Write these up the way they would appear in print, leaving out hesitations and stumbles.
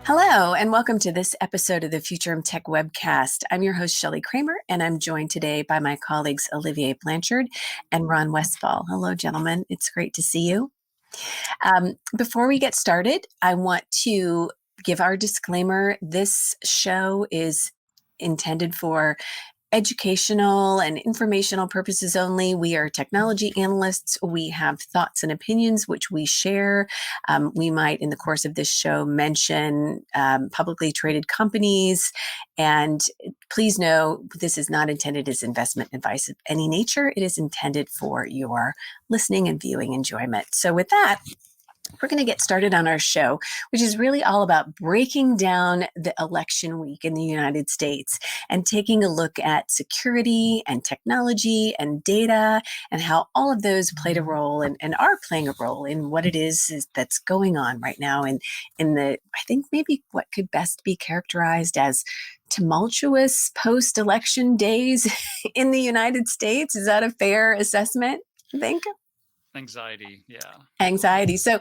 Hello, and welcome to this episode of the Future of Tech webcast. I'm your host, Shelley Kramer, and I'm joined today by my colleagues, Olivier Blanchard and Ron Westfall. Hello, gentlemen. It's great to see you. Before we get started, I want to give our disclaimer. This show is intended for educational and informational purposes only. We are technology analysts. We have thoughts and opinions which we share. We might, in the course of this show, mention publicly traded companies. And please know this is not intended as investment advice of any nature. It is intended for your listening and viewing enjoyment. So with that, we're going to get started on our show, which is really all about breaking down the election week in the United States and taking a look at security and technology and data and how all of those played a role and are playing a role in what it is that's going on right now in the, I think maybe what could best be characterized as tumultuous post-election days in the United States. Is that a fair assessment, I think? Anxiety, yeah. Anxiety. So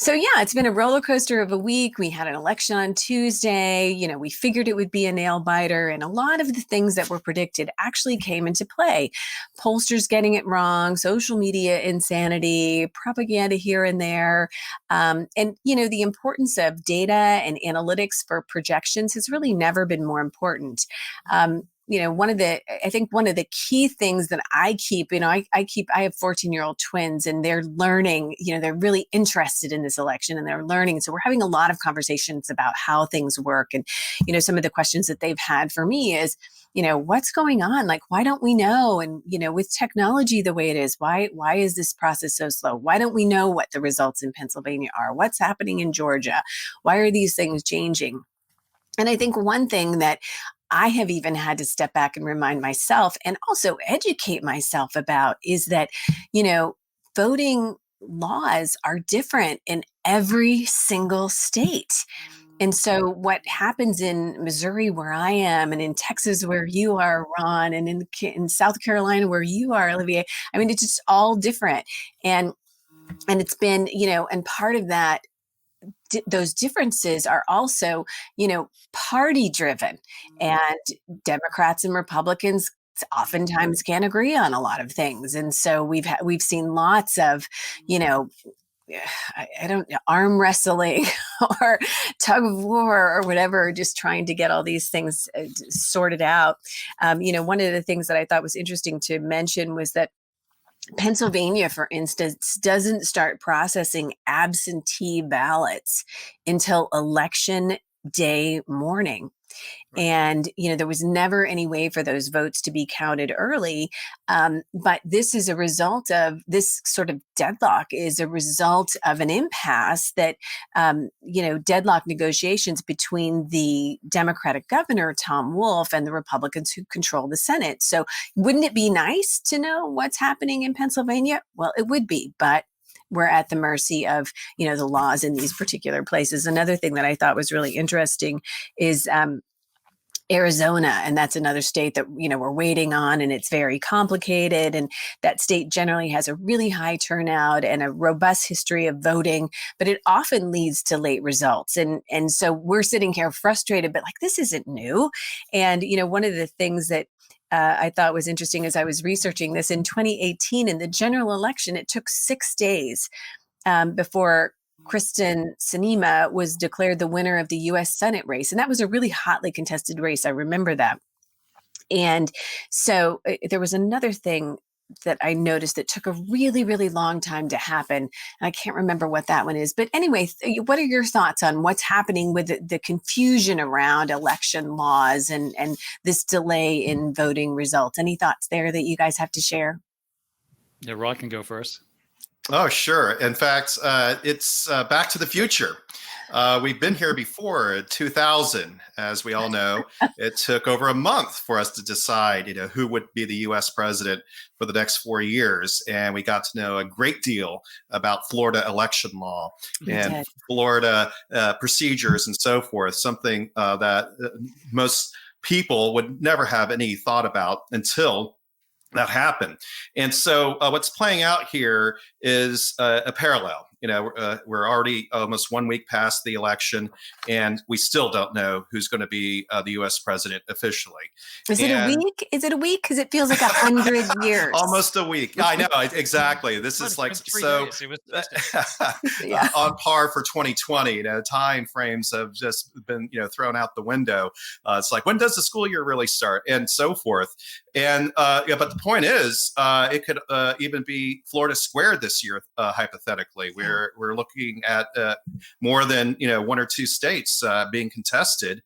yeah, it's been a roller coaster of a week. We had an election on Tuesday. We figured it would be a nail biter, and a lot of the things that were predicted actually came into play. Pollsters getting it wrong, social media insanity, propaganda here and there. And the importance of data and analytics for projections has really never been more important. One of the key things that I keep, I have 14-year-old twins, and they're learning, they're really interested in this election and they're learning. So we're having a lot of conversations about how things work. And, some of the questions that they've had for me is, what's going on? Like, why don't we know? And, with technology the way it is, why is this process so slow? Why don't we know what the results in Pennsylvania are? What's happening in Georgia? Why are these things changing? And I think one thing that I have even had to step back and remind myself and also educate myself about is that, voting laws are different in every single state. And so what happens in Missouri, where I am, and in Texas, where you are, Ron, and in South Carolina, where you are, Olivier, I mean, it's just all different. And it's been, and part of that, those differences are also, party driven, and Democrats and Republicans oftentimes can't agree on a lot of things. And so we've seen lots of, I don't know, arm wrestling or tug of war or whatever, just trying to get all these things sorted out. One of the things that I thought was interesting to mention was that Pennsylvania, for instance, doesn't start processing absentee ballots until election day morning. Right. And, there was never any way for those votes to be counted early. But this is a result of this sort of deadlock is a result of an impasse that, deadlock negotiations between the Democratic governor, Tom Wolf, and the Republicans who control the Senate. So wouldn't it be nice to know what's happening in Pennsylvania? Well, it would be, but we're at the mercy of, the laws in these particular places. Another thing that I thought was really interesting is Arizona, and that's another state that we're waiting on, and it's very complicated, and that state generally has a really high turnout and a robust history of voting, but it often leads to late results, and so we're sitting here frustrated, but like, this isn't new. And one of the things that I thought was interesting as I was researching this, in 2018 in the general election, it took 6 days before Kristen Sinema was declared the winner of the U.S. Senate race. And that was a really hotly contested race. I remember that. And so there was another thing that I noticed that took a really, really long time to happen. And I can't remember what that one is. But anyway, what are your thoughts on what's happening with the confusion around election laws and this delay in voting results? Any thoughts there that you guys have to share? Yeah, Rod can go first. Oh, sure. In fact, it's Back to the Future. We've been here before, 2000, as we all know. It took over a month for us to decide, who would be the U.S. president for the next 4 years. And we got to know a great deal about Florida election law and Florida procedures and so forth, something that most people would never have any thought about until that happened. And so what's playing out here is a parallel. we're already almost 1 week past the election, and we still don't know who's going to be the U.S. president officially. Is it a week? Is it a week? Because it feels like 100 years. Almost a week. I know, exactly. This is like so on par for 2020. Time frames have just been thrown out the window. It's like, when does the school year really start, and so forth. And but the point is, it could even be Florida squared this year. Hypothetically, we're looking at more than 1 or 2 states being contested,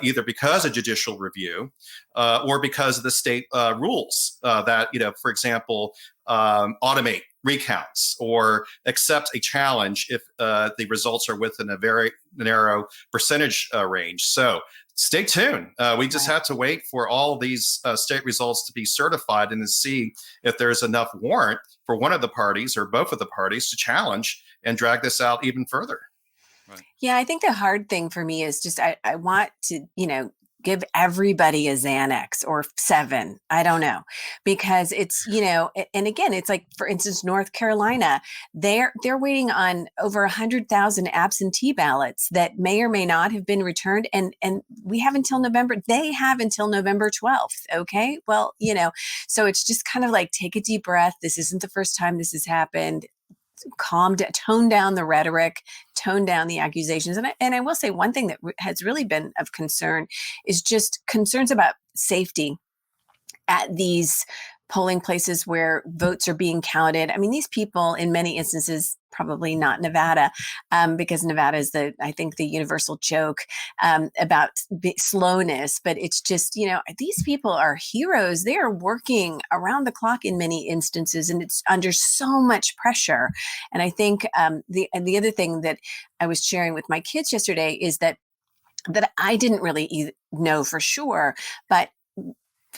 either because of judicial review or because of the state rules that for example, automate recounts or accept a challenge if the results are within a very narrow percentage range. So stay tuned. We just have to wait for all these state results to be certified and to see if there's enough warrant for one of the parties or both of the parties to challenge and drag this out even further. Right. Yeah, I think the hard thing for me is just I want to, give everybody a Xanax or 7. I don't know, because it's, and again, it's like, for instance, North Carolina, they're waiting on over 100,000 absentee ballots that may or may not have been returned. And we have until November. They have until November 12th. Okay. Well, so it's just kind of like, take a deep breath. This isn't the first time this has happened. Tone down the rhetoric, tone down the accusations. And I will say one thing that has really been of concern is just concerns about safety at these polling places where votes are being counted. I mean, these people, in many instances, probably not Nevada, because Nevada is I think the universal joke about slowness. But it's just, these people are heroes. They are working around the clock in many instances, and it's under so much pressure. And I think the other thing that I was sharing with my kids yesterday is that I didn't really know for sure, but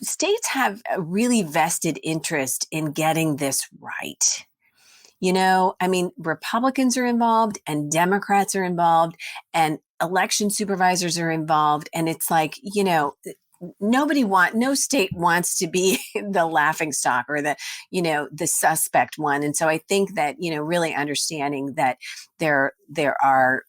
states have a really vested interest in getting this right. I mean, Republicans are involved and Democrats are involved and election supervisors are involved. And it's like, no state wants to be the laughing stock or the suspect one. And so I think that, really understanding that there are,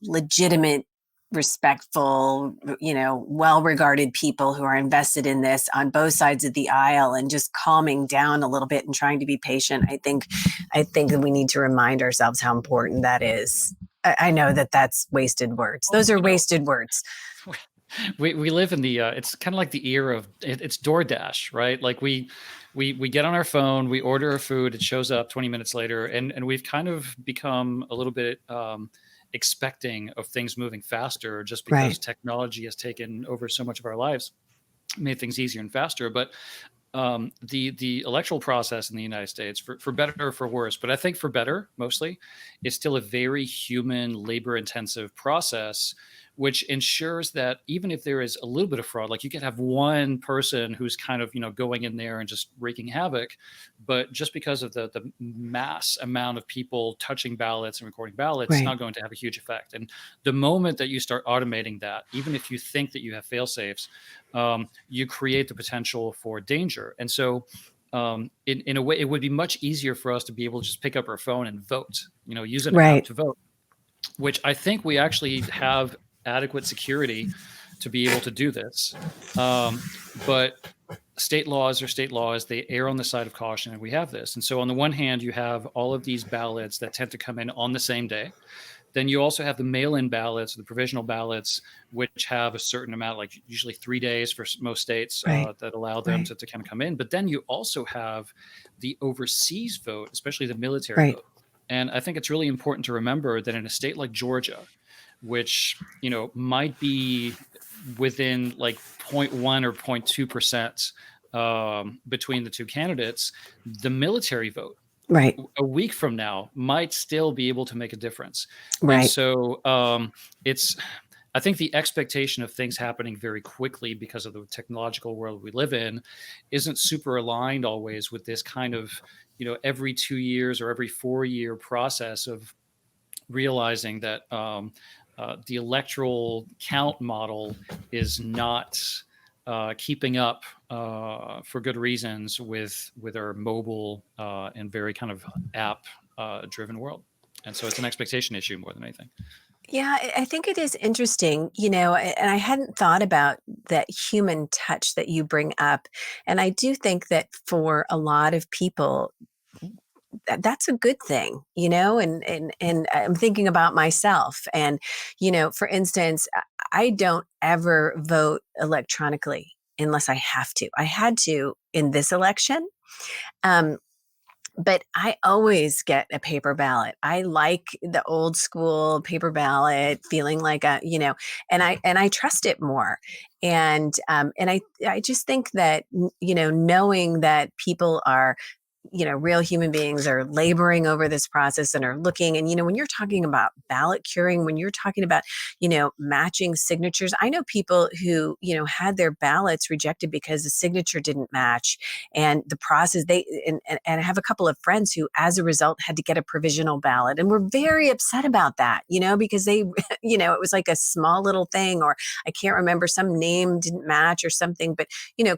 legitimate, respectful, well-regarded people who are invested in this on both sides of the aisle, and just calming down a little bit and trying to be patient. I think that we need to remind ourselves how important that is. I know that's wasted words. Those are wasted words. We live in the it's kind of like the era of it's DoorDash, right? Like we get on our phone, we order our food, it shows up 20 minutes later, and we've kind of become a little bit expecting of things moving faster, just because technology has taken over so much of our lives, made things easier and faster. But the electoral process in the United States, for better or for worse, but I think for better mostly, is still a very human, labor-intensive process, which ensures that even if there is a little bit of fraud, like you can have one person who's kind of, going in there and just wreaking havoc, but just because of the mass amount of people touching ballots and recording ballots, it's not going to have a huge effect. And the moment that you start automating that, even if you think that you have fail safes, you create the potential for danger. And so in a way, it would be much easier for us to be able to just pick up our phone and vote, use an app to vote, which I think we actually have adequate security to be able to do this. But state laws are state laws. They err on the side of caution, and we have this. And so on the one hand, you have all of these ballots that tend to come in on the same day. Then you also have the mail-in ballots, the provisional ballots, which have a certain amount, like usually 3 days for most states, that allow them to kind of come in. But then you also have the overseas vote, especially the military vote. And I think it's really important to remember that in a state like Georgia, which, might be within like 0.1 or 0.2% between the two candidates, the military vote a week from now might still be able to make a difference. And so I think the expectation of things happening very quickly because of the technological world we live in isn't super aligned always with this kind of, every 2 years or every 4-year process of realizing that the electoral count model is not keeping up for good reasons with our mobile and very kind of app driven world. And so it's an expectation issue more than anything. Yeah, I think it is interesting, and I hadn't thought about that human touch that you bring up. And I do think that for a lot of people, that's a good thing, and I'm thinking about myself. And, for instance, I don't ever vote electronically unless I have to. I had to in this election. Um, but I always get a paper ballot. I like the old school paper ballot, feeling like and I trust it more. And I just think that knowing that people are real human beings are laboring over this process and are looking. And, when you're talking about ballot curing, when you're talking about, matching signatures, I know people who, had their ballots rejected because the signature didn't match. And the process, and I have a couple of friends who, as a result, had to get a provisional ballot and were very upset about that, because they, it was like a small little thing, or I can't remember, some name didn't match or something. But,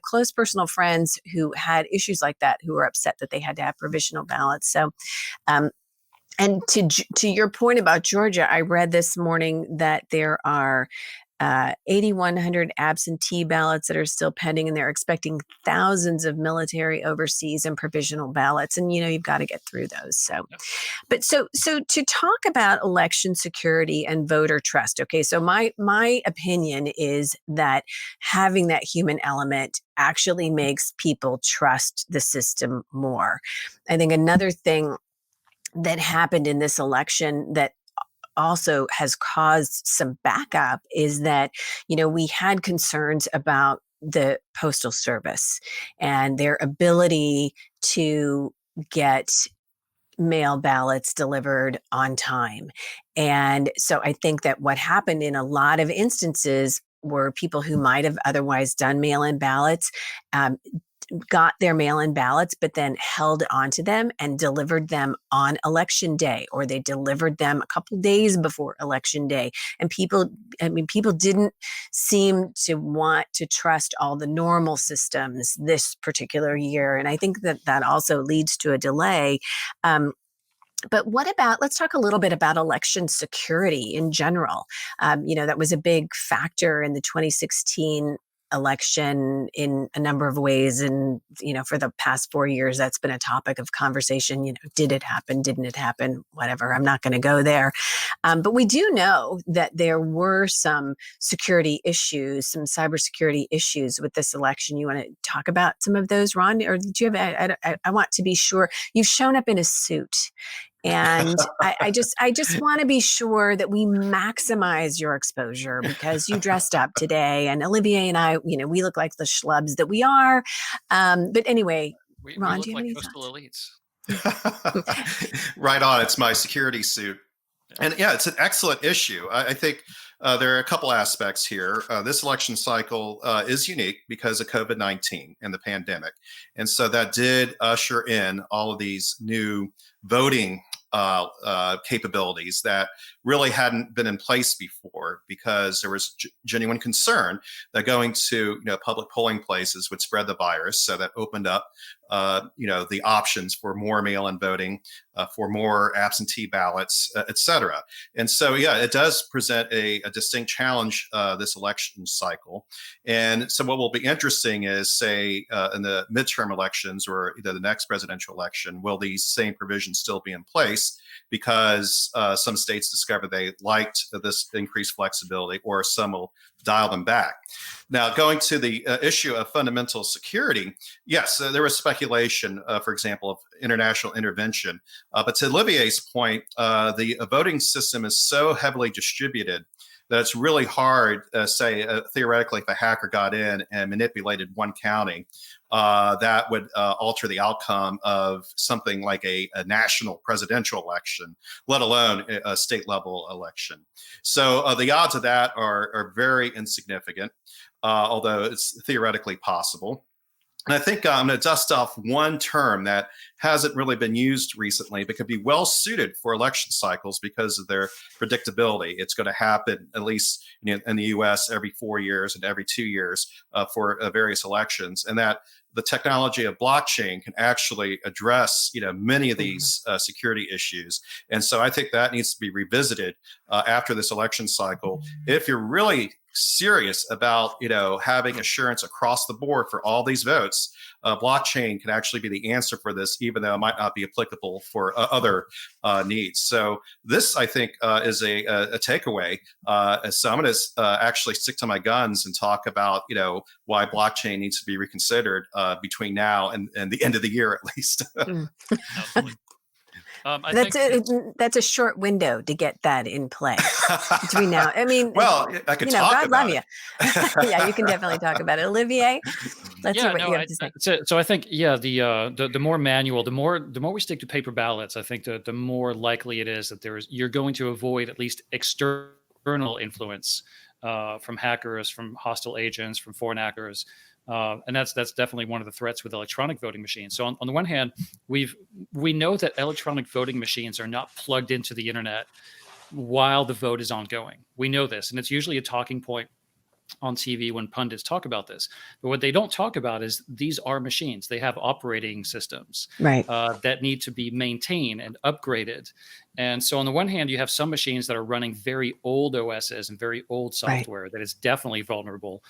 close personal friends who had issues like that, who were upset that they had to have provisional ballots. So, and to your point about Georgia, I read this morning that there are 8,100 absentee ballots that are still pending, and they're expecting thousands of military, overseas, and provisional ballots. And you've got to get through those. So, but so to talk about election security and voter trust. Okay, so my opinion is that having that human element actually makes people trust the system more. I think another thing that happened in this election that also has caused some backup is that, we had concerns about the Postal Service and their ability to get mail ballots delivered on time. And so I think that what happened in a lot of instances were people who might have otherwise done mail-in ballots, got their mail-in ballots, but then held onto them and delivered them on election day, or they delivered them a couple days before election day. And people didn't seem to want to trust all the normal systems this particular year. And I think that also leads to a delay. But let's talk a little bit about election security in general. That was a big factor in the 2016 election in a number of ways. And, for the past 4 years, that's been a topic of conversation. Did it happen? Didn't it happen? Whatever. I'm not going to go there. But we do know that there were some security issues, some cybersecurity issues with this election. You want to talk about some of those, Ron? Or do you have, I want to be sure you've shown up in a suit. And I just want to be sure that we maximize your exposure, because you dressed up today, and Olivier and I, we look like the schlubs that we are. But anyway, Ron, do you have any coastal elites? Right on. It's my security suit. And yeah, it's an excellent issue. I think there are a couple aspects here. This election cycle is unique because of COVID-19 and the pandemic. And so that did usher in all of these new voting capabilities that really hadn't been in place before, because there was genuine concern that going to public polling places would spread the virus. So that opened up the options for more mail-in voting, for more absentee ballots, et cetera. And so, yeah, it does present a distinct challenge this election cycle. And so what will be interesting is, say, in the midterm elections or either the next presidential election, will these same provisions still be in place? Because some states discovered they liked this increased flexibility, or some will dial them back. Now, going to the issue of fundamental security, yes, there was speculation, for example, of international intervention. But to Olivier's point, the voting system is so heavily distributed that it's really hard, theoretically, if a hacker got in and manipulated one county, that would alter the outcome of something like a national presidential election, let alone a state level election. So the odds of that are very insignificant, although it's theoretically possible. And I think I'm going to dust off one term that hasn't really been used recently, but could be well suited for election cycles because of their predictability. It's going to happen, at least in the US, every 4 years and every 2 years for various elections. And that the technology of blockchain can actually address many of these security issues. And so I think that needs to be revisited after this election cycle. If you're really serious about having assurance across the board for all these votes, blockchain can actually be the answer for this, even though it might not be applicable for other needs. So this, I think, is a takeaway. So I'm going to actually stick to my guns and talk about why blockchain needs to be reconsidered between now and the end of the year, at least. Absolutely. I That's a short window to get that in play between now. I mean, well, I could talk God about love it. you. Yeah, you can definitely talk about it, Olivier. Let's hear what you have to say. So I think the more manual, the more we stick to paper ballots, I think the more likely it is that you're going to avoid at least external influence from hackers, from hostile agents, from foreign actors. And that's definitely one of the threats with electronic voting machines. So on the one hand, we know that electronic voting machines are not plugged into the internet while the vote is ongoing. We know this, and it's usually a talking point on TV when pundits talk about this. But what they don't talk about is these are machines. They have operating systems that need to be maintained and upgraded. And so on the one hand, you have some machines that are running very old OSs and very old software that is definitely vulnerable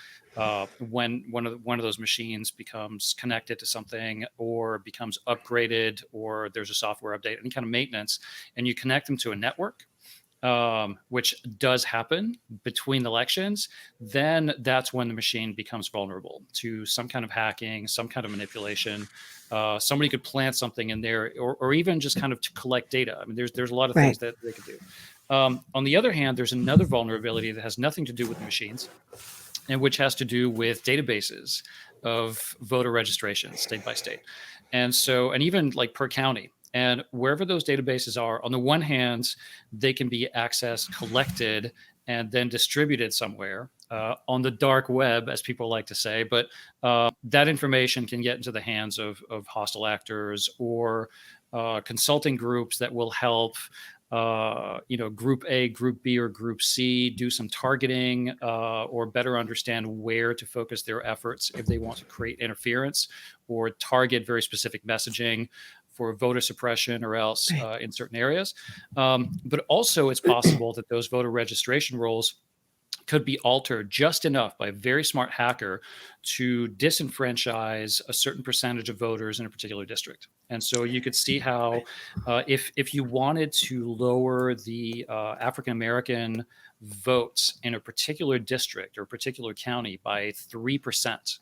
when one of those machines becomes connected to something or becomes upgraded, or there's a software update, any kind of maintenance, and you connect them to a network, which does happen between elections, then that's when the machine becomes vulnerable to some kind of hacking, some kind of manipulation. Somebody could plant something in there, or even just kind of to collect data. I mean, there's a lot of things that they could do. On the other hand, there's another vulnerability that has nothing to do with the machines, and which has to do with databases of voter registration, state by state. And so, and even like per county. And wherever those databases are, on the one hand, they can be accessed, collected, and then distributed somewhere on the dark web, as people like to say. But that information can get into the hands of hostile actors or consulting groups that will help Group A, Group B, or Group C do some targeting or better understand where to focus their efforts if they want to create interference or target very specific messaging for voter suppression or else in certain areas. But also it's possible that those voter registration rolls could be altered just enough by a very smart hacker to disenfranchise a certain percentage of voters in a particular district. And so you could see how if you wanted to lower the African-American votes in a particular district or a particular county by 3%,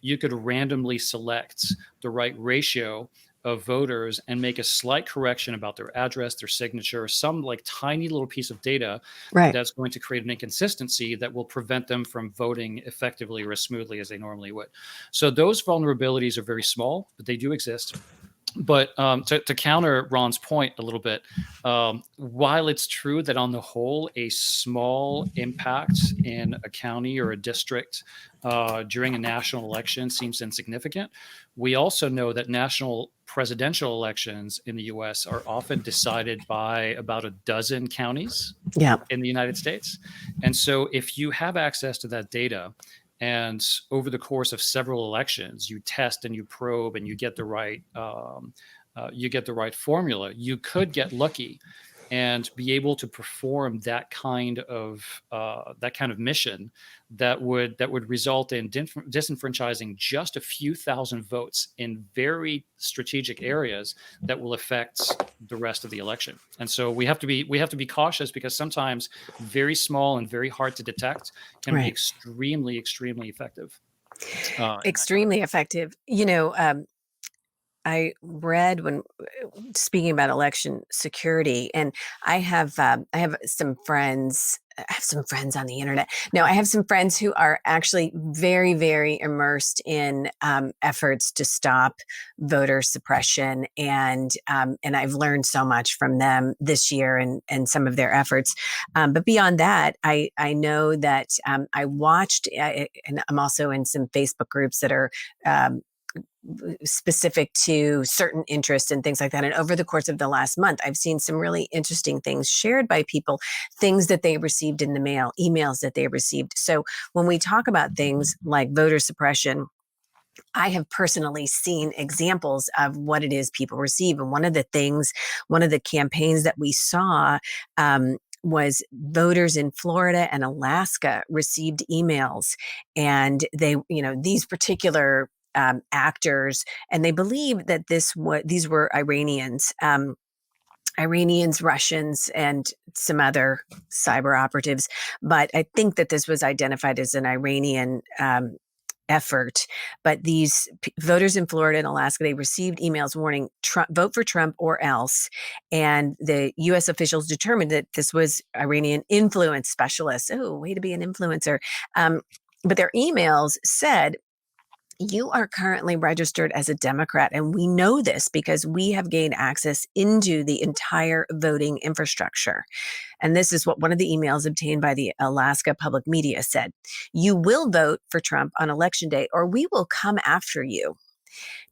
you could randomly select the right ratio of voters and make a slight correction about their address, their signature, some like tiny little piece of data that's going to create an inconsistency that will prevent them from voting effectively or as smoothly as they normally would. So those vulnerabilities are very small, but they do exist. But to counter Ron's point a little bit, while it's true that on the whole, a small impact in a county or a district during a national election seems insignificant, we also know that national presidential elections in the U.S. are often decided by about a dozen counties in the United States. And so if you have access to that data, and over the course of several elections, you test and you probe and you get the right formula, you could get lucky and be able to perform that kind of mission that would result in disenfranchising just a few thousand votes in very strategic areas that will affect the rest of the election. And so we have to be cautious, because sometimes very small and very hard to detect can be extremely, extremely effective. Extremely effective. I read when speaking about election security, and I have some friends. I have some friends on the internet. No, I have some friends who are actually very, very immersed in efforts to stop voter suppression, and I've learned so much from them this year and some of their efforts. But beyond that, I know that I watched, and I'm also in some Facebook groups that are. Specific to certain interests and things like that. And over the course of the last month, I've seen some really interesting things shared by people, things that they received in the mail, emails that they received. So when we talk about things like voter suppression, I have personally seen examples of what it is people receive. And one of the campaigns that we saw, was voters in Florida and Alaska received emails, and they, these particular actors, and they believe that these were Iranians, Russians, and some other cyber operatives. But I think that this was identified as an Iranian effort. But these voters in Florida and Alaska, they received emails warning, vote for Trump or else. And the U.S. officials determined that this was Iranian influence specialists. Oh, way to be an influencer. But their emails said, you are currently registered as a Democrat, and we know this because we have gained access into the entire voting infrastructure. And this is what one of the emails obtained by the Alaska Public Media said. You will vote for Trump on election day, or we will come after you.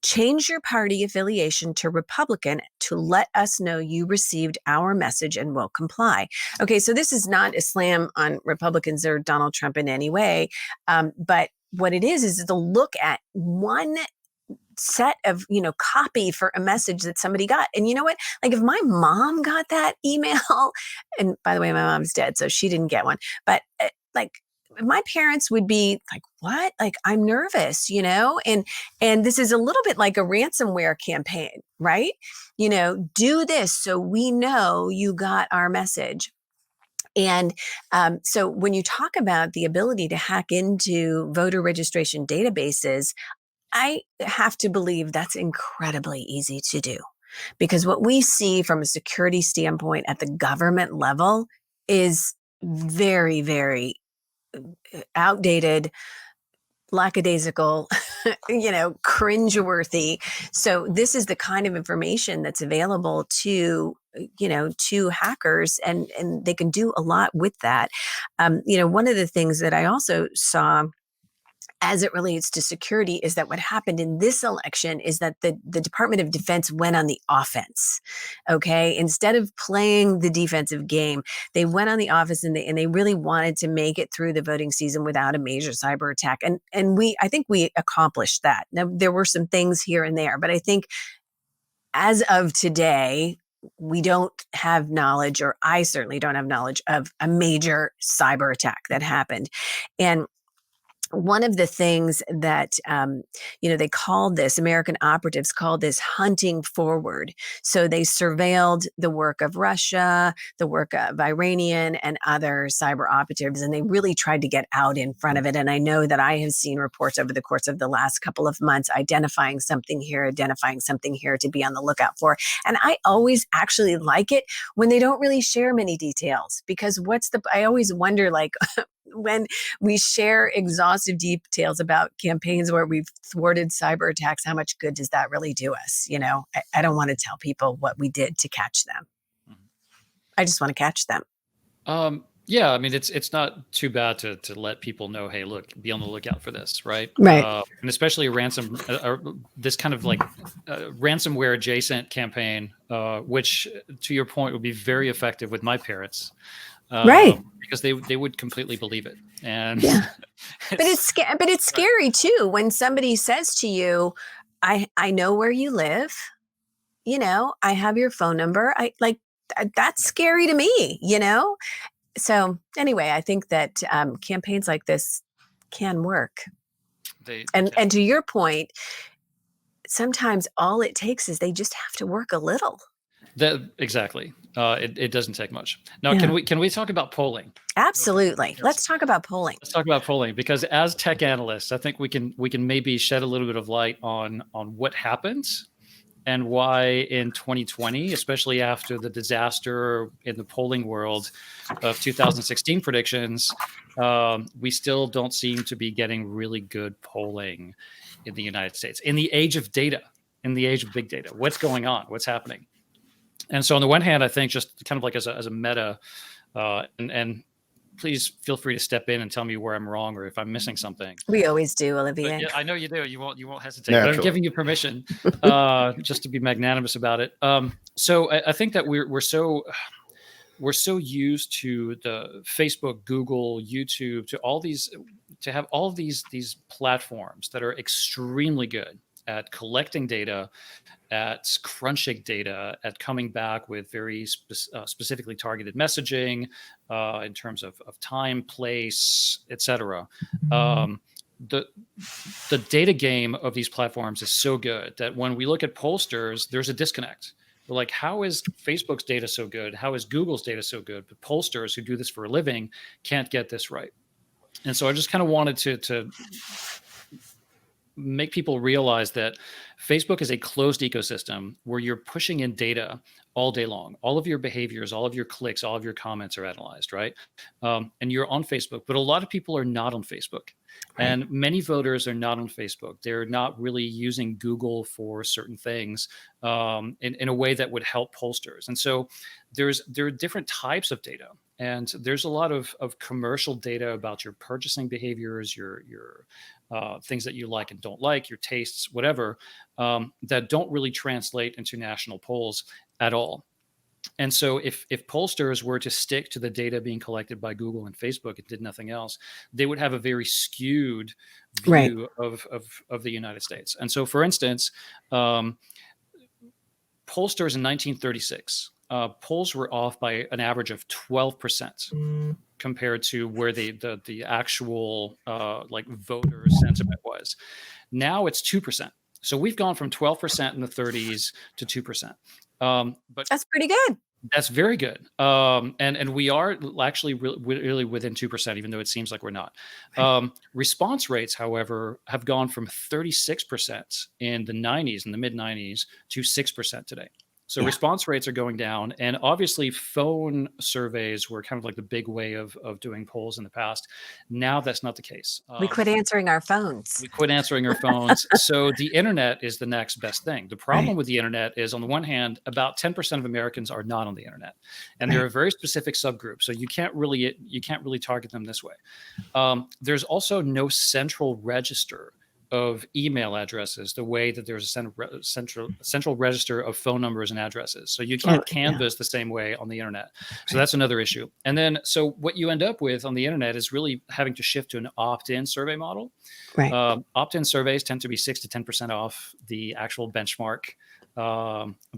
Change your party affiliation to Republican to let us know you received our message and will comply. Okay, so this is not a slam on Republicans or Donald Trump in any way, but what it is to look at one set of, copy for a message that somebody got. And you know what? Like if my mom got that email, and by the way, my mom's dead, so she didn't get one, but my parents would be like, what? Like, I'm nervous, and this is a little bit like a ransomware campaign, right? Do this so we know you got our message. And so when you talk about the ability to hack into voter registration databases, I have to believe that's incredibly easy to do, because what we see from a security standpoint at the government level is very, very outdated, lackadaisical, cringeworthy. So this is the kind of information that's available to hackers, and they can do a lot with that. One of the things that I also saw as it relates to security is that what happened in this election is that the Department of Defense went on the offense. Okay. Instead of playing the defensive game, they went on the offense, and they really wanted to make it through the voting season without a major cyber attack. And I think we accomplished that. Now, there were some things here and there, but I think as of today, we don't have knowledge, or I certainly don't have knowledge of a major cyber attack that happened. And one of the things that, they called this, American operatives called this hunting forward. So they surveilled the work of Russia, the work of Iranian and other cyber operatives, and they really tried to get out in front of it. And I know that I have seen reports over the course of the last couple of months identifying something here to be on the lookout for. And I always actually like it when they don't really share many details, because I always wonder, like, when we share exhaustive details about campaigns where we've thwarted cyber attacks, how much good does that really do us? I don't want to tell people what we did to catch them. I just want to catch them. Yeah, I mean, it's not too bad to let people know, hey, look, be on the lookout for this, right? Right. And especially this kind of like ransomware adjacent campaign, which, to your point, would be very effective with my parents. Right. Because they would completely believe it. And yeah. But it's scary too when somebody says to you, I know where you live, I have your phone number. That's scary to me, So anyway, I think that campaigns like this can work. And to your point, sometimes all it takes is they just have to work a little. Exactly. It doesn't take much. Now, can we talk about polling? Absolutely. Yes. Let's talk about polling. Let's talk about polling, because as tech analysts, I think we can maybe shed a little bit of light on what happens and why in 2020, especially after the disaster in the polling world of 2016 predictions, we still don't seem to be getting really good polling in the United States in the age of data, in the age of big data. What's going on? What's happening? And so on the one hand, I think just kind of like as a meta, and please feel free to step in and tell me where I'm wrong or if I'm missing something. We always do, Olivier. Yeah, I know you do. You won't hesitate. But I'm giving you permission, just to be magnanimous about it. So I think that we're so used to the Facebook, Google, YouTube, to have all of these platforms that are extremely good at collecting data, at crunching data, at coming back with very specifically targeted messaging in terms of time, place, etc. The data game of these platforms is so good that when we look at pollsters, there's a disconnect. We're like, how is Facebook's data so good? How is Google's data so good? But pollsters who do this for a living can't get this right. And so I just kind of wanted to make people realize that Facebook is a closed ecosystem where you're pushing in data all day long. All of your behaviors, all of your clicks, all of your comments are analyzed, right? And you're on Facebook, but a lot of people are not on Facebook. Right. And many voters are not on Facebook. They're not really using Google for certain things in a way that would help pollsters. And so there are different types of data. And there's a lot of commercial data about your purchasing behaviors, your things that you like and don't like, your tastes, whatever, that don't really translate into national polls at all. And so if pollsters were to stick to the data being collected by Google and Facebook and did nothing else, they would have a very skewed view of the United States. And so, for instance, pollsters in 1936, polls were off by an average of 12% compared to where the actual like voter sentiment was. Now it's 2%. So we've gone from 12% in the 30s to 2%. But that's pretty good. That's very good. And we are actually really within 2%, even though it seems like we're not. Response rates, however, have gone from 36% in the 90s, in the mid 90s, to 6% today. So response rates are going down. And obviously phone surveys were kind of like the big way of doing polls in the past. Now that's not the case. We quit answering our phones. So the internet is the next best thing. The problem with the internet is, on the one hand, about 10% of Americans are not on the internet. And there are very specific subgroups. So you can't really target them this way. There's also no central register of email addresses, the way that there's a central register of phone numbers and addresses. So you can't canvass the same way on the internet. So that's another issue. And then, so what you end up with on the internet is really having to shift to an opt-in survey model. Opt-in surveys tend to be 6 to 10% off the actual benchmark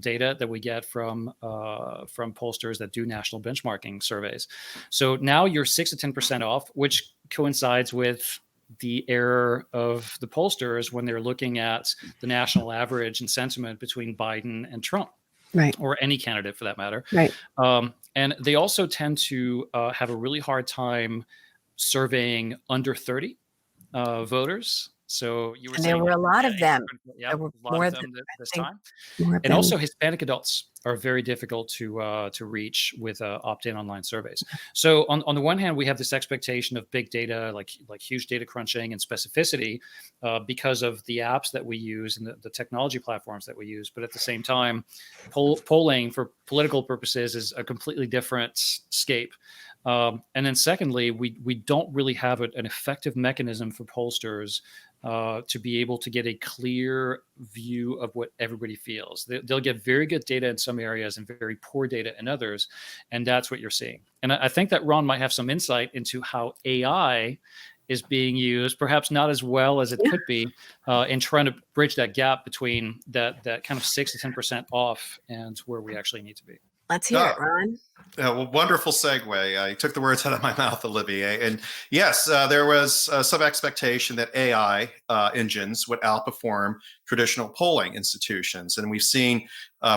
data that we get from pollsters that do national benchmarking surveys. So now you're 6 to 10% off, which coincides with the error of the pollsters when they're looking at the national average and sentiment between Biden and Trump, or any candidate for that matter. And they also tend to have a really hard time surveying under 30 voters. So you were saying there were a lot of them. Yeah, there were more of them this time. And also Hispanic adults are very difficult to reach with opt-in online surveys. So on the one hand, we have this expectation of big data, like huge data crunching and specificity, because of the apps that we use and the technology platforms that we use. But at the same time, polling for political purposes is a completely different scape. And then secondly, we don't really have an effective mechanism for pollsters to be able to get a clear view of what everybody feels. They'll get very good data in some areas and very poor data in others. And that's what you're seeing. And I think that Ron might have some insight into how AI is being used, perhaps not as well as it could be, in trying to bridge that gap between that kind of 6 to 10% off and where we actually need to be. Let's hear it, Ron. Well, wonderful segue. I took the words out of my mouth, Olivier. And yes, there was some expectation that AI engines would outperform traditional polling institutions. And we've seen,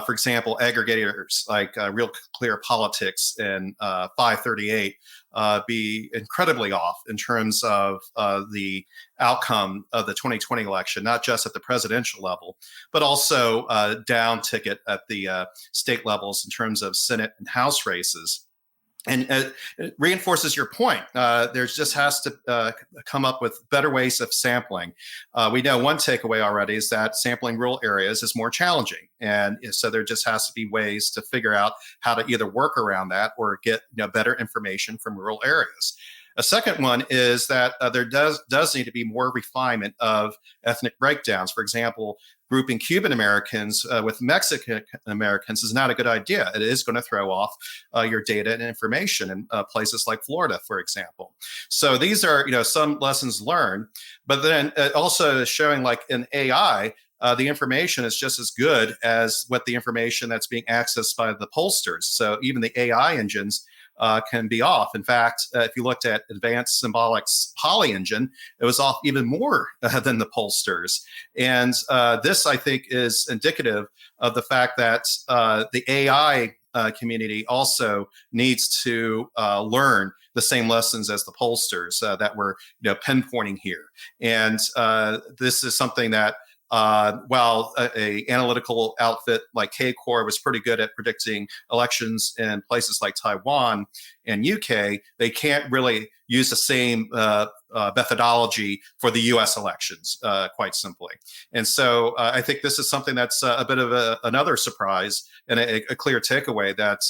for example, aggregators like Real Clear Politics and 538 be incredibly off in terms of the outcome of the 2020 election, not just at the presidential level, but also down ticket at the state levels in terms of Senate and House races. And it reinforces your point. There just has to come up with better ways of sampling. We know one takeaway already is that sampling rural areas is more challenging. And so there just has to be ways to figure out how to either work around that or get better information from rural areas. A second one is that there does need to be more refinement of ethnic breakdowns. For example, grouping Cuban Americans with Mexican Americans is not a good idea. It is going to throw off your data and information in places like Florida, for example. So these are some lessons learned, but then also showing like in AI, the information is just as good as what the information that's being accessed by the pollsters. So even the AI engines can be off. In fact, if you looked at Advanced Symbolic's Poly engine, it was off even more than the pollsters. And this, I think, is indicative of the fact that the AI community also needs to learn the same lessons as the pollsters that we're pinpointing here. And this is something that while a analytical outfit like Kcore was pretty good at predicting elections in places like Taiwan and UK, they can't really use the same methodology for the US elections, quite simply. And so I think this is something that's a bit of another surprise and a clear takeaway that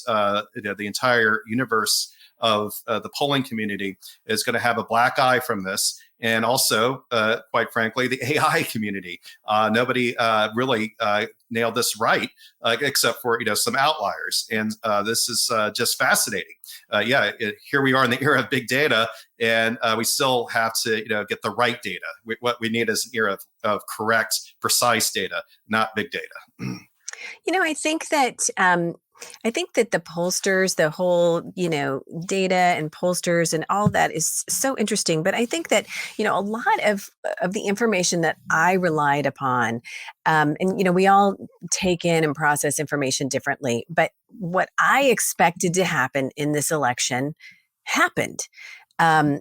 the entire universe of the polling community is going to have a black eye from this. And also, quite frankly, the AI community. Nobody really nailed this right, except for some outliers. And this is just fascinating. Here we are in the era of big data, and we still have to get the right data. What we need is an era of correct, precise data, not big data. I think that the pollsters, the whole, data and pollsters and all that is so interesting. But I think that, a lot of the information that I relied upon, and, we all take in and process information differently. But what I expected to happen in this election happened.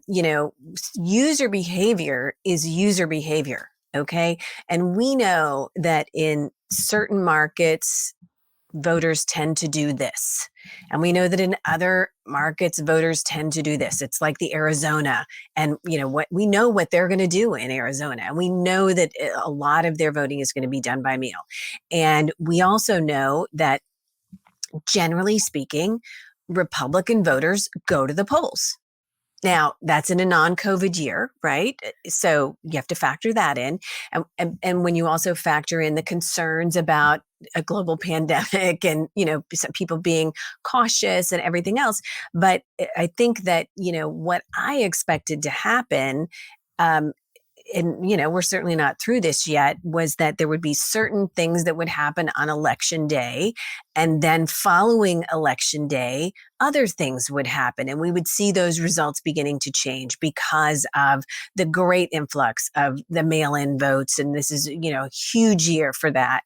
User behavior is user behavior. Okay. And we know that in certain markets, voters tend to do this. And we know that in other markets, voters tend to do this. It's like the Arizona, and what they're going to do in Arizona. And we know that a lot of their voting is going to be done by mail. And we also know that, generally speaking, Republican voters go to the polls. Now, that's in a non-COVID year, right? So you have to factor that in. And when you also factor in the concerns about a global pandemic and, some people being cautious and everything else. But I think that, what I expected to happen, and we're certainly not through this yet, was that there would be certain things that would happen on election day, and then following election day, other things would happen, and we would see those results beginning to change because of the great influx of the mail-in votes. And this is, a huge year for that.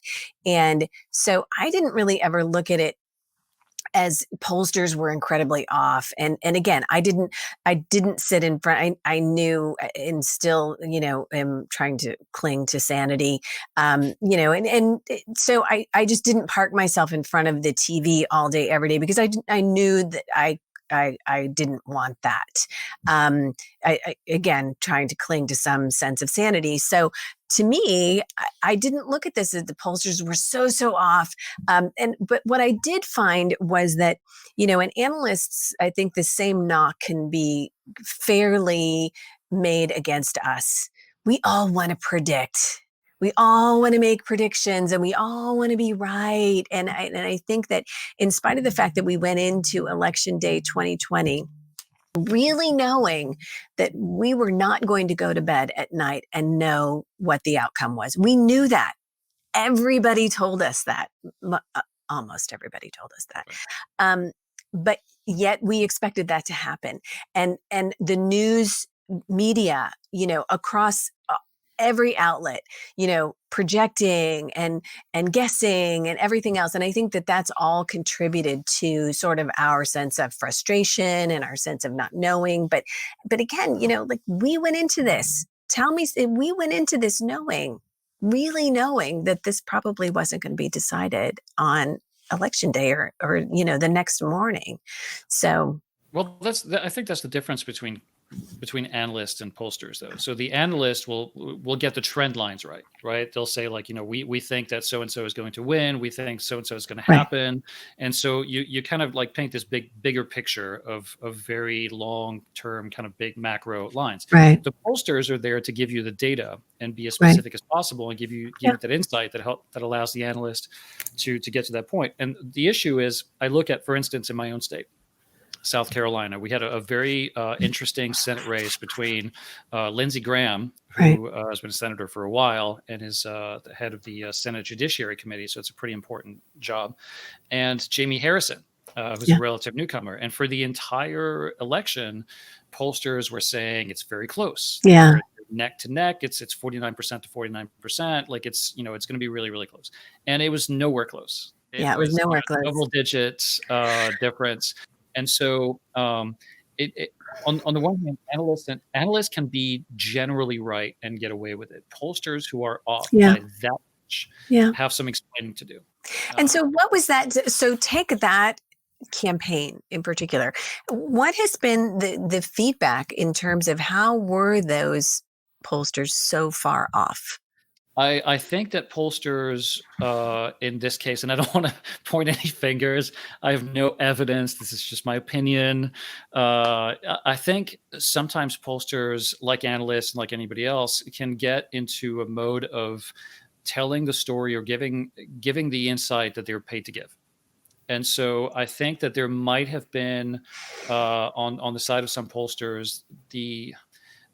And so I didn't really ever look at it as pollsters were incredibly off. And again, I didn't sit in front. I knew, and still, am trying to cling to sanity. And so I just didn't park myself in front of the TV all day, every day, because I knew that I didn't want that. Again, trying to cling to some sense of sanity. So to me, I didn't look at this as the pollsters were so off. But what I did find was that, and analysts, I think the same knock can be fairly made against us. We all want to predict. We all want to make predictions, and we all want to be right. And I think that in spite of the fact that we went into Election Day 2020, really knowing that we were not going to go to bed at night and know what the outcome was. We knew that. Everybody told us that. Almost everybody told us that. But yet we expected that to happen. And the news media, across every outlet, projecting and guessing and everything else. And I think that that's all contributed to sort of our sense of frustration and our sense of not knowing. But again, like we went into this. Tell me, we went into this really knowing that this probably wasn't going to be decided on election day or the next morning. So Well, I think that's the difference between analysts and pollsters, though. So the analyst will get the trend lines right? They'll say like, we think that so and so is going to win. We think so and so is going to Right. happen, and so you kind of like paint this bigger picture of very long term kind of big macro lines. Right. The pollsters are there to give you the data and be as Right. specific as possible and give you that insight that allows the analyst to get to that point. And the issue is, I look at, for instance, in my own state, South Carolina, we had a very interesting Senate race between Lindsey Graham, who has been a senator for a while and is the head of the Senate Judiciary Committee, so it's a pretty important job, and Jamie Harrison, who's a relative newcomer. And for the entire election, pollsters were saying it's very close. Yeah. They're neck to neck. It's 49% to 49%. Like it's going to be really, really close. And it was nowhere close. It was nowhere close. Double digits difference. And so, on the one hand, analysts can be generally right and get away with it. Pollsters who are off by that much have some explaining to do. And so, what was that? So, take that campaign in particular. What has been the feedback in terms of how were those pollsters so far off? I think that pollsters in this case, and I don't want to point any fingers, I have no evidence, this is just my opinion. I think sometimes pollsters, like analysts and like anybody else, can get into a mode of telling the story or giving the insight that they're paid to give. And so I think that there might have been on the side of some pollsters,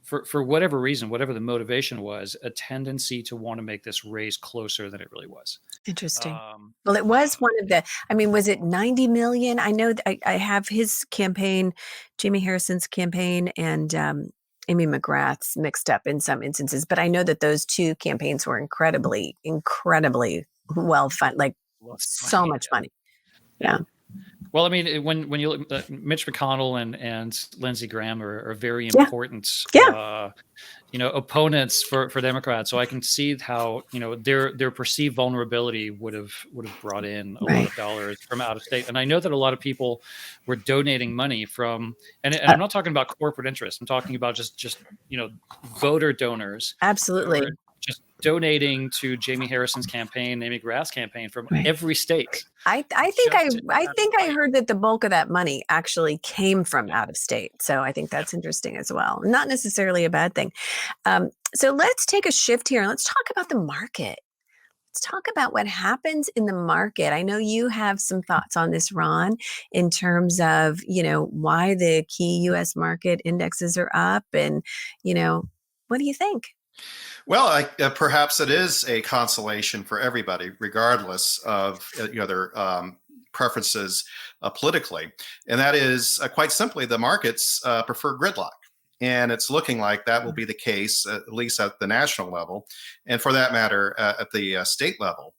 for whatever reason, whatever the motivation was, a tendency to want to make this race closer than it really was. Interesting. Well, it was one of the, was it 90 million? I know I have his campaign, Jamie Harrison's campaign, and Amy McGrath's mixed up in some instances, but I know that those two campaigns were incredibly well funded, like so much money. Yeah. Well, when you look at Mitch McConnell and Lindsey Graham are very important, opponents for Democrats. So I can see how their perceived vulnerability would have brought in a lot of dollars from out of state. And I know that a lot of people were donating money from, and I'm not talking about corporate interests. I'm talking about just voter donors. Absolutely. Just donating to Jamie Harrison's campaign, Amy McGrath's campaign from every state. I think I heard that the bulk of that money actually came from out of state. So I think that's interesting as well. Not necessarily a bad thing. So let's take a shift here and let's talk about the market. Let's talk about what happens in the market. I know you have some thoughts on this, Ron, in terms of, why the key U.S. market indexes are up and, what do you think? Well, perhaps it is a consolation for everybody, regardless of their preferences politically, and that is quite simply the markets prefer gridlock, and it's looking like that will be the case at least at the national level, and for that matter at the state level.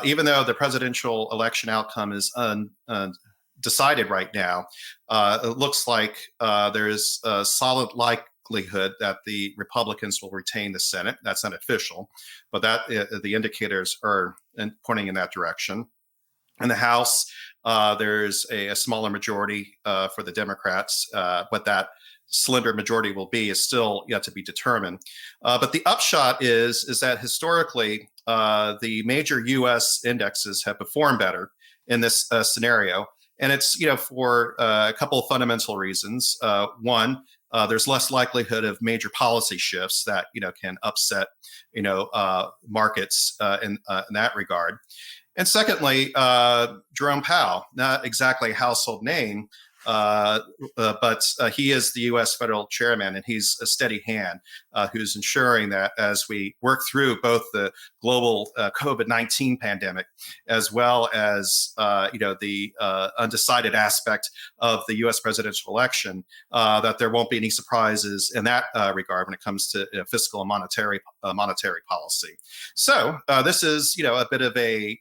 Even though the presidential election outcome is undecided right now, it looks like there is a solid likelihood that the Republicans will retain the Senate. That's unofficial, but that the indicators are pointing in that direction. In the House, there's a smaller majority for the Democrats, but that slender majority will be is still yet to be determined. But the upshot is that historically, the major U.S. indexes have performed better in this scenario, and it's for a couple of fundamental reasons. One, there's less likelihood of major policy shifts that can upset markets in that regard. And secondly, Jerome Powell, not exactly a household name, but he is the U.S. federal chairman, and he's a steady hand who's ensuring that as we work through both the global COVID-19 pandemic, as well as the undecided aspect of the U.S. presidential election, that there won't be any surprises in that regard when it comes to fiscal and monetary policy. So this is a bit of a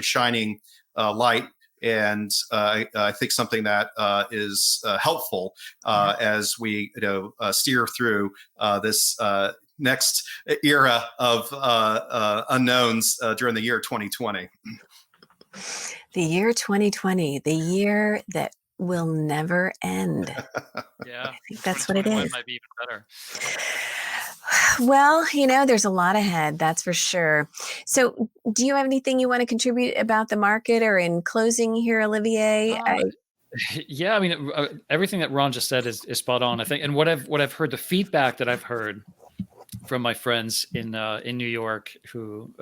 shining light, and I think something that is helpful as we steer through this next era of unknowns during the year 2020. The year 2020, the year that will never end. Yeah, I think that's what it is. Might be even better. Well, there's a lot ahead, that's for sure. So do you have anything you want to contribute about the market, or in closing here, Olivier? Yeah, I mean, everything that Ron just said is spot on, I think. And what I've heard, the feedback that I've heard from my friends in New York who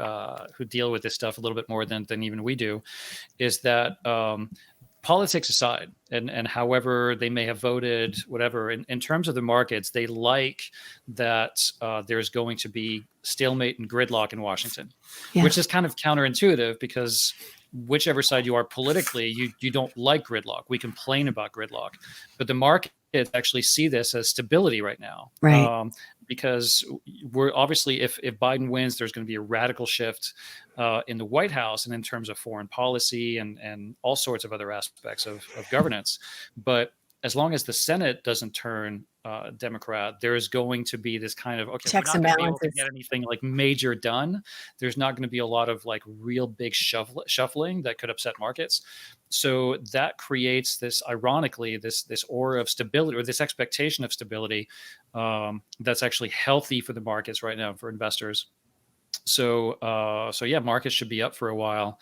deal with this stuff a little bit more than even we do, is that politics aside, and however they may have voted, whatever, in terms of the markets, they like that there's going to be stalemate and gridlock in Washington, which is kind of counterintuitive, because whichever side you are politically, you don't like gridlock. We complain about gridlock, but the markets actually see this as stability right now. Right. Because we're obviously, if Biden wins, there's going to be a radical shift in the White House and in terms of foreign policy and all sorts of other aspects of governance. But as long as the Senate doesn't turn Democrat, there is going to be this kind of, okay, checks we're not and going to be able to balances. get anything like major done. There's not going to be a lot of like real big shuffling that could upset markets. So that creates this, ironically, this aura of stability, or this expectation of stability, that's actually healthy for the markets right now, for investors. So yeah, markets should be up for a while.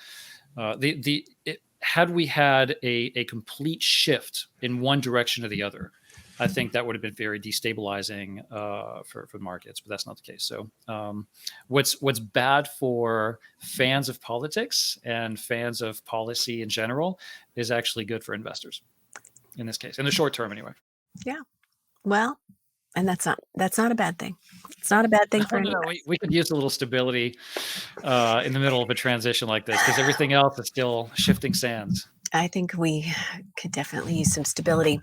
Had we had a complete shift in one direction or the other, I think that would have been very destabilizing for the markets, but that's not the case. So what's bad for fans of politics and fans of policy in general is actually good for investors in this case, in the short term anyway. Yeah. Well, and that's not a bad thing. It's not a bad thing for anyone. We could use a little stability in the middle of a transition like this, because everything else is still shifting sands. I think we could definitely use some stability.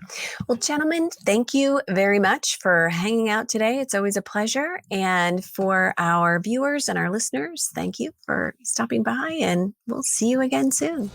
Well, gentlemen, thank you very much for hanging out today. It's always a pleasure. And for our viewers and our listeners, thank you for stopping by, and we'll see you again soon.